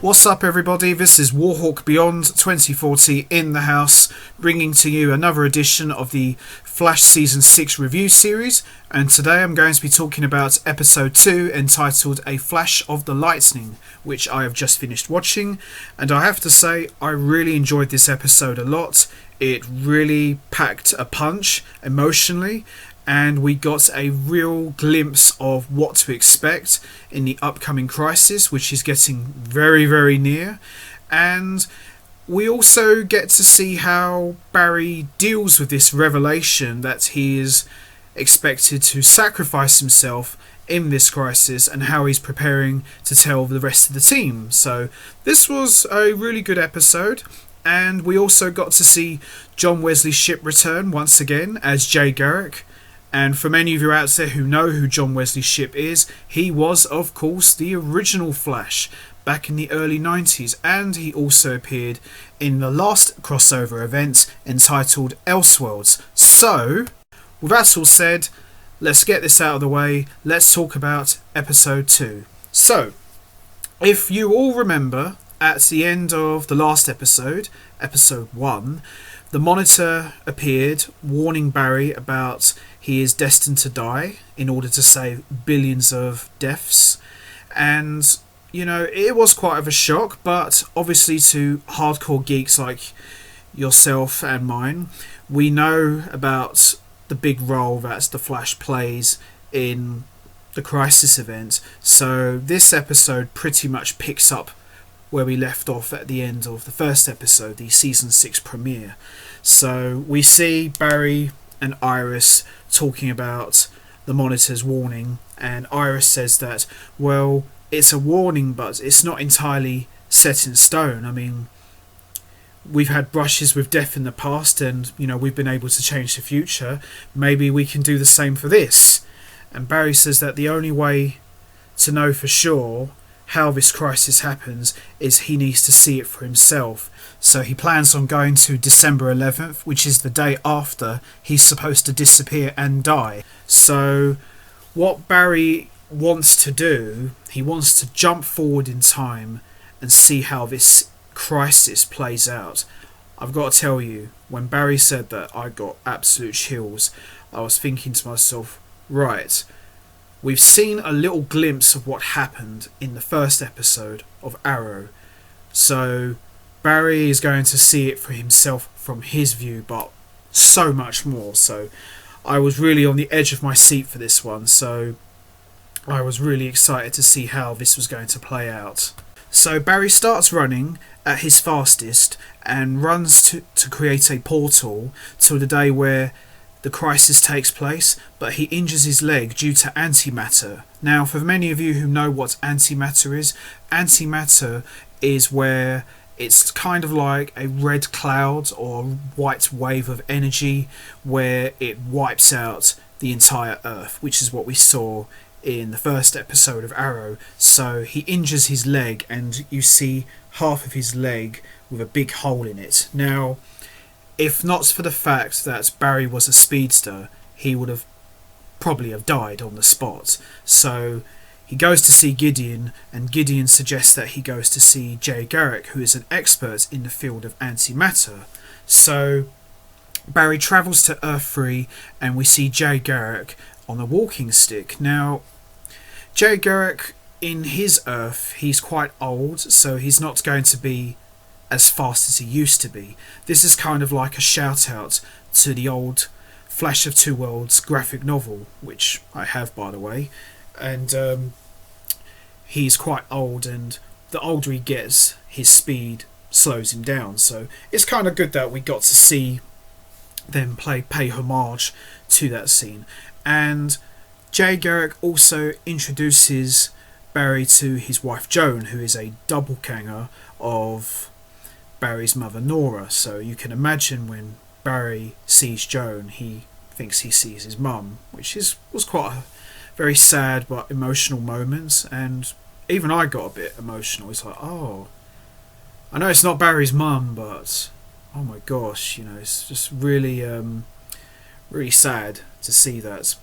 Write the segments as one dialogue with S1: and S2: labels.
S1: What's up everybody, this is Warhawk Beyond 2040 in the house, bringing to you another edition of the Flash Season 6 review series, and today I'm going to be talking about episode 2 entitled A Flash of the Lightning, which I have just finished watching, and I have to say I really enjoyed this episode a lot. It really packed a punch emotionally, and we got a real glimpse of what to expect in the upcoming crisis, which is getting very, very near. And we also get to see how Barry deals with this revelation that he is expected to sacrifice himself in this crisis, and how he's preparing to tell the rest of the team. So this was a really good episode. And we also got to see John Wesley's ship return once again as Jay Garrick. And for many of you out there who know who John Wesley's ship is, he was, of course, the original Flash back in the early 90s. And he also appeared in the last crossover event entitled Elseworlds. So, with that all said, let's get this out of the way. Let's talk about episode 2. So, if you all remember, at the end of the last episode, episode 1, the Monitor appeared, warning Barry about he is destined to die in order to save billions of deaths. And, you know, it was quite of a shock, but obviously to hardcore geeks like yourself and mine, we know about the big role that the Flash plays in the Crisis event. So this episode pretty much picks up where we left off at the end of the first episode, the Season 6 premiere. So we see Barry and Iris talking about the Monitor's warning, and Iris says that, well, it's a warning, but it's not entirely set in stone. I mean, we've had brushes with death in the past, and, you know, we've been able to change the future. Maybe we can do the same for this. And Barry says that the only way to know for sure how this crisis happens is he needs to see it for himself. So he plans on going to December 11th, which is the day after he's supposed to disappear and die. So what Barry wants to do, he wants to jump forward in time and see how this crisis plays out. I've got to tell you, when Barry said that, I got absolute chills. I was thinking to myself, right, we've seen a little glimpse of what happened in the first episode of Arrow. So Barry is going to see it for himself from his view, but so much more. So I was really on the edge of my seat for this one. So I was really excited to see how this was going to play out. So Barry starts running at his fastest and runs to create a portal to the day where the crisis takes place, but he injures his leg due to antimatter. Now, for many of you who know what antimatter is where it's kind of like a red cloud or white wave of energy where it wipes out the entire Earth, which is what we saw in the first episode of Arrow. So he injures his leg, and you see half of his leg with a big hole in it. Now, if not for the fact that Barry was a speedster, he would have probably have died on the spot. So he goes to see Gideon, and Gideon suggests that he goes to see Jay Garrick, who is an expert in the field of antimatter. So Barry travels to Earth 3, and we see Jay Garrick on a walking stick. Now, Jay Garrick, in his Earth, he's quite old, so he's not going to be as fast as he used to be. This is kind of like a shout out to the old Flash of Two Worlds graphic novel, which I have, by the way. And he's quite old, and the older he gets, his speed slows him down. So it's kind of good that we got to see them pay homage to that scene. And Jay Garrick also introduces Barry to his wife Joan, who is a doppelganger of Barry's mother Nora. So you can imagine when Barry sees Joan, he thinks he sees his mum, which was quite a very sad but emotional moment. And even I got a bit emotional. It's like, oh, I know it's not Barry's mum, but oh my gosh, it's just really, really sad to see that.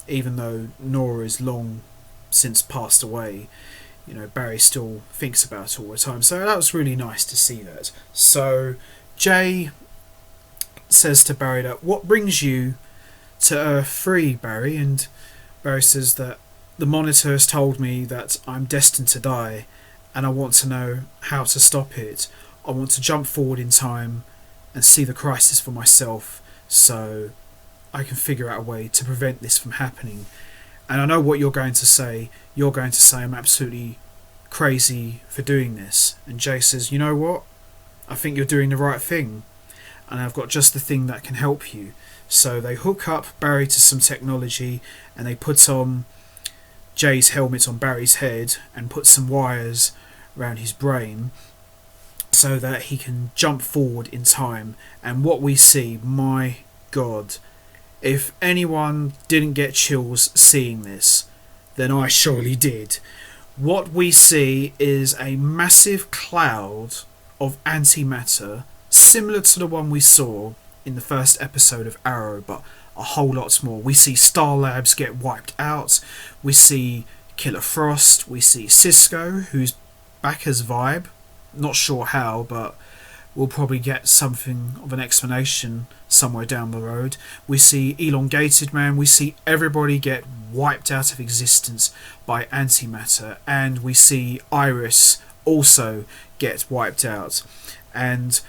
S1: Even though Nora is long since passed away, Barry still thinks about it all the time. So that was really nice to see that. So Jay says to Barry that, what brings you to Earth 3, Barry? And Barry says that the Monitor has told me that I'm destined to die, and I want to know how to stop it. I want to jump forward in time and see the crisis for myself, so I can figure out a way to prevent this from happening. And I know what you're going to say. You're going to say I'm absolutely crazy for doing this. And Jay says, you know what? I think you're doing the right thing, and I've got just the thing that can help you. So they hook up Barry to some technology, and they put on Jay's helmet on Barry's head and put some wires around his brain so that he can jump forward in time. And what we see, my God, if anyone didn't get chills seeing this, then I surely did. What we see is a massive cloud of antimatter, similar to the one we saw in the first episode of Arrow, but a whole lot more. We see Star Labs get wiped out. We see Killer Frost. We see Cisco, who's back as Vibe. Not sure how, but we'll probably get something of an explanation somewhere down the road. We see Elongated Man. We see everybody get wiped out of existence by antimatter. And we see Iris also get wiped out. And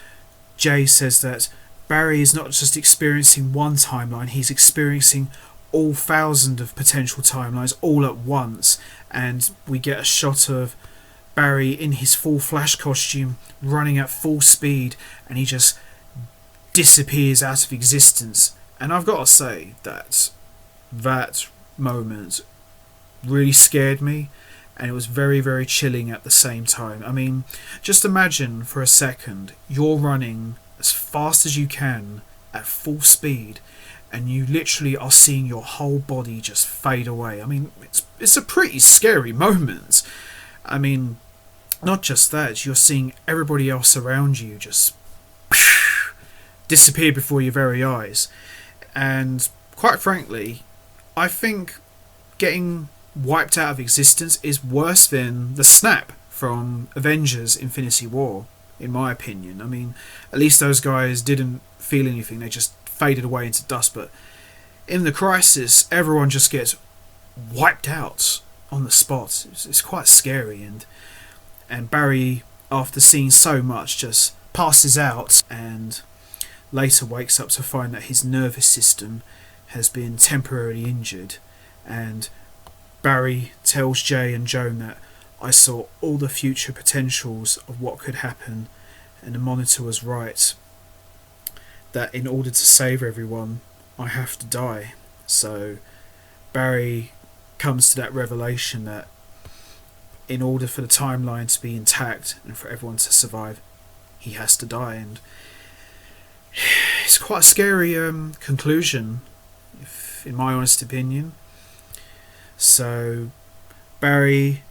S1: Jay says that Barry is not just experiencing one timeline, he's experiencing all 1,000 of potential timelines all at once. And we get a shot of Barry in his full Flash costume running at full speed, and he just disappears out of existence. And I've got to say that moment really scared me, and it was very, very chilling at the same time. I mean, just imagine for a second you're running as fast as you can at full speed, and you literally are seeing your whole body just fade away. I mean, it's a pretty scary moment. I mean, not just that, you're seeing everybody else around you just disappear before your very eyes. And quite frankly, I think getting wiped out of existence is worse than the snap from Avengers Infinity War, in my opinion. I mean, at least those guys didn't feel anything, they just faded away into dust. But in the Crisis, everyone just gets wiped out on the spot. It's quite scary. And Barry, after seeing so much, just passes out and later wakes up to find that his nervous system has been temporarily injured. And Barry tells Jay and Joan that I saw all the future potentials of what could happen, and the Monitor was right, that in order to save everyone, I have to die. So Barry comes to that revelation that in order for the timeline to be intact and for everyone to survive, he has to die. And it's quite a scary conclusion, in my honest opinion. So Barry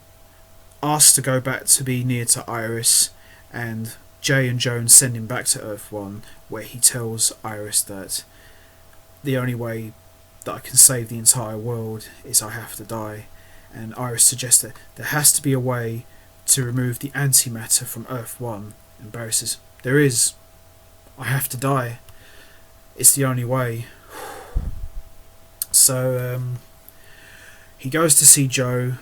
S1: asks to go back to be near to Iris, and Jay and Joan send him back to Earth 1, where he tells Iris that the only way that I can save the entire world is I have to die. And Iris suggests that there has to be a way to remove the antimatter from Earth 1. And Barry says, there is. I have to die. It's the only way. So he goes to see Joe,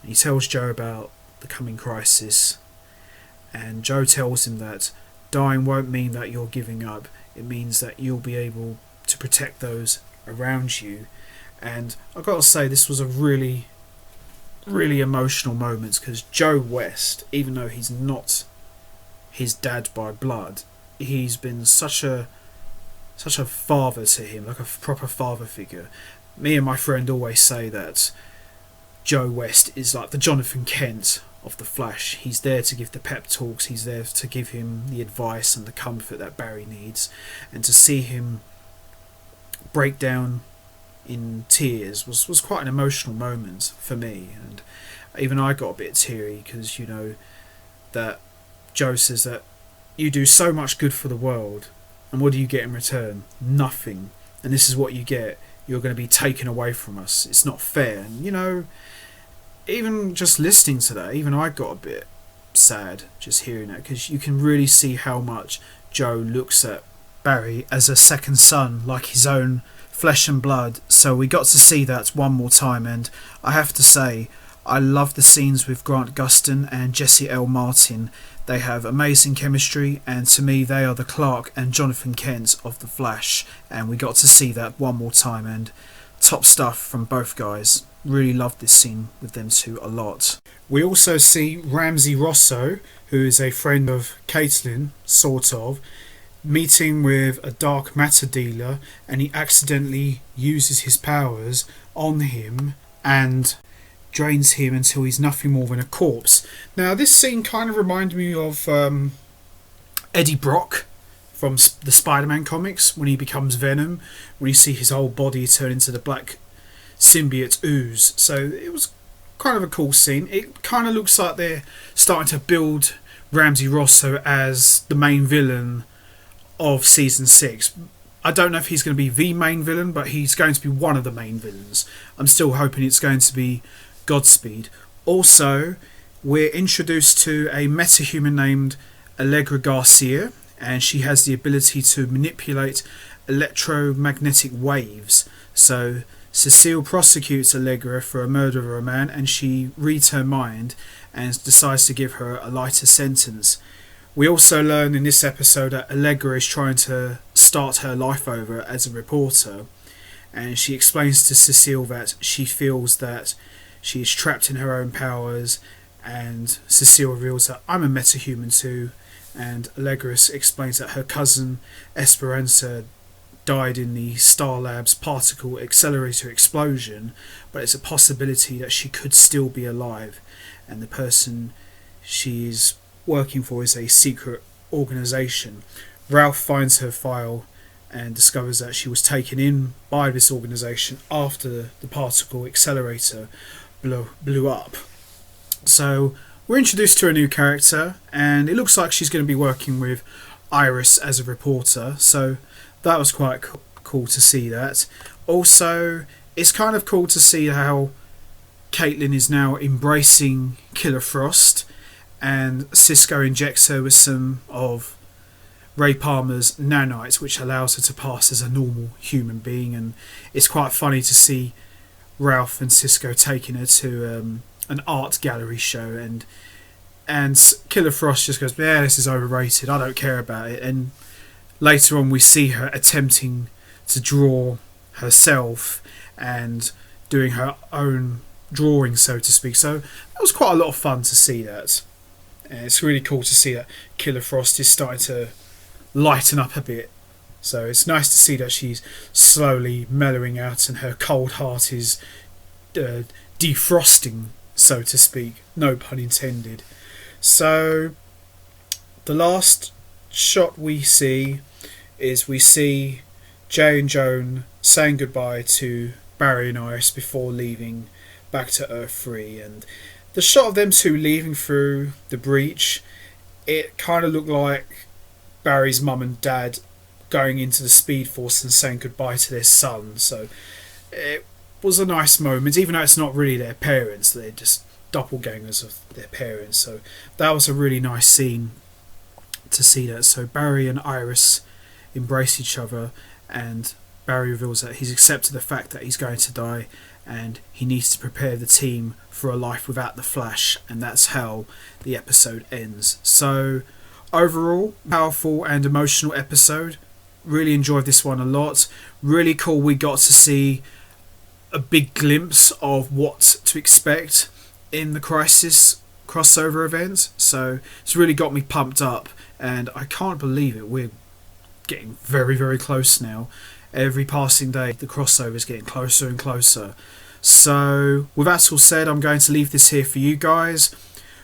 S1: and he tells Joe about the coming crisis. And Joe tells him that dying won't mean that you're giving up. It means that you'll be able to protect those around you. And I've got to say, this was a really, really emotional moment, because Joe West, even though he's not his dad by blood, he's been such a father to him, like a proper father figure. Me and my friend always say that Joe West is like the Jonathan Kent of the Flash. He's there to give the pep talks, he's there to give him the advice and the comfort that Barry needs, and to see him break down in tears was quite an emotional moment for me. And even I got a bit teary, because you know that Joe says that you do so much good for the world, and what do you get in return? Nothing. And this is what you get. You're going to be taken away from us. It's not fair. And you know, even just listening to that, even I got a bit sad just hearing that, because you can really see how much Joe looks at Barry as a second son, like his own flesh and blood. So we got to see that one more time, and I have to say, I love the scenes with Grant Gustin and Jesse L. Martin. They have amazing chemistry, and to me they are the Clark and Jonathan Kent of the Flash, and we got to see that one more time, and top stuff from both guys. Really loved this scene with them two a lot. We also see Ramsey Rosso, who is a friend of Caitlin, sort of, meeting with a dark matter dealer, and he accidentally uses his powers on him and drains him until he's nothing more than a corpse. Now this scene kind of reminded me of Eddie Brock from the Spider-Man comics, when he becomes Venom, when you see his whole body turn into the black symbiote ooze. So it was kind of a cool scene. It kind of looks like they're starting to build Ramsey Rosso as the main villain of season 6. I don't know if he's going to be the main villain, but he's going to be one of the main villains. I'm still hoping it's going to be Godspeed. Also, we're introduced to a metahuman named Allegra Garcia, and she has the ability to manipulate electromagnetic waves. So Cecile prosecutes Allegra for a murder of a man, and she reads her mind and decides to give her a lighter sentence. We also learn in this episode that Allegra is trying to start her life over as a reporter, and she explains to Cecile that she feels that she is trapped in her own powers, and Cecile reveals that I'm a metahuman too, and Allegra explains that her cousin Esperanza died in the Star Labs particle accelerator explosion, but it's a possibility that she could still be alive, and the person she is working for is a secret organisation. Ralph finds her file and discovers that she was taken in by this organisation after the particle accelerator blew up. So we're introduced to a new character, and it looks like she's going to be working with Iris as a reporter, so that was quite cool to see that. Also, it's kind of cool to see how Caitlin is now embracing Killer Frost, and Cisco injects her with some of Ray Palmer's nanites, which allows her to pass as a normal human being. And it's quite funny to see Ralph and Cisco taking her to an art gallery show, and Killer Frost just goes, yeah, this is overrated, I don't care about it. And later on we see her attempting to draw herself and doing her own drawing, so to speak. So that was quite a lot of fun to see that. And it's really cool to see that Killer Frost is starting to lighten up a bit. So it's nice to see that she's slowly mellowing out and her cold heart is defrosting, so to speak. No pun intended. So the last shot we see Jay and Joan saying goodbye to Barry and Iris before leaving back to Earth 3. And the shot of them two leaving through the breach, it kind of looked like Barry's mum and dad going into the Speed Force and saying goodbye to their son. So it was a nice moment, even though it's not really their parents, they're just doppelgangers of their parents. So that was a really nice scene to see that. So Barry and Iris embrace each other, and Barry reveals that he's accepted the fact that he's going to die, and he needs to prepare the team for a life without the Flash, and that's how the episode ends. So overall, powerful and emotional episode. Really enjoyed this one a lot. Really cool we got to see a big glimpse of what to expect in the Crisis crossover event. So it's really got me pumped up, and I can't believe it. We're getting very, very close now. Every passing day the crossover is getting closer and closer. So with that all said, I'm going to leave this here for you guys.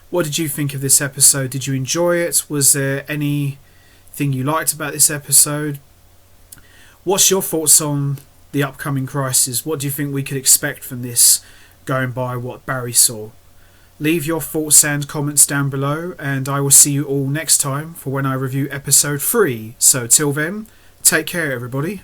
S1: What did you think of this episode? Did you enjoy it? Was there anything you liked about this episode? What's your thoughts on the upcoming Crisis? What do you think we could expect from this, going by what Barry saw? Leave your thoughts and comments down below, and I will see you all next time for when I review episode 3. So till then, take care everybody.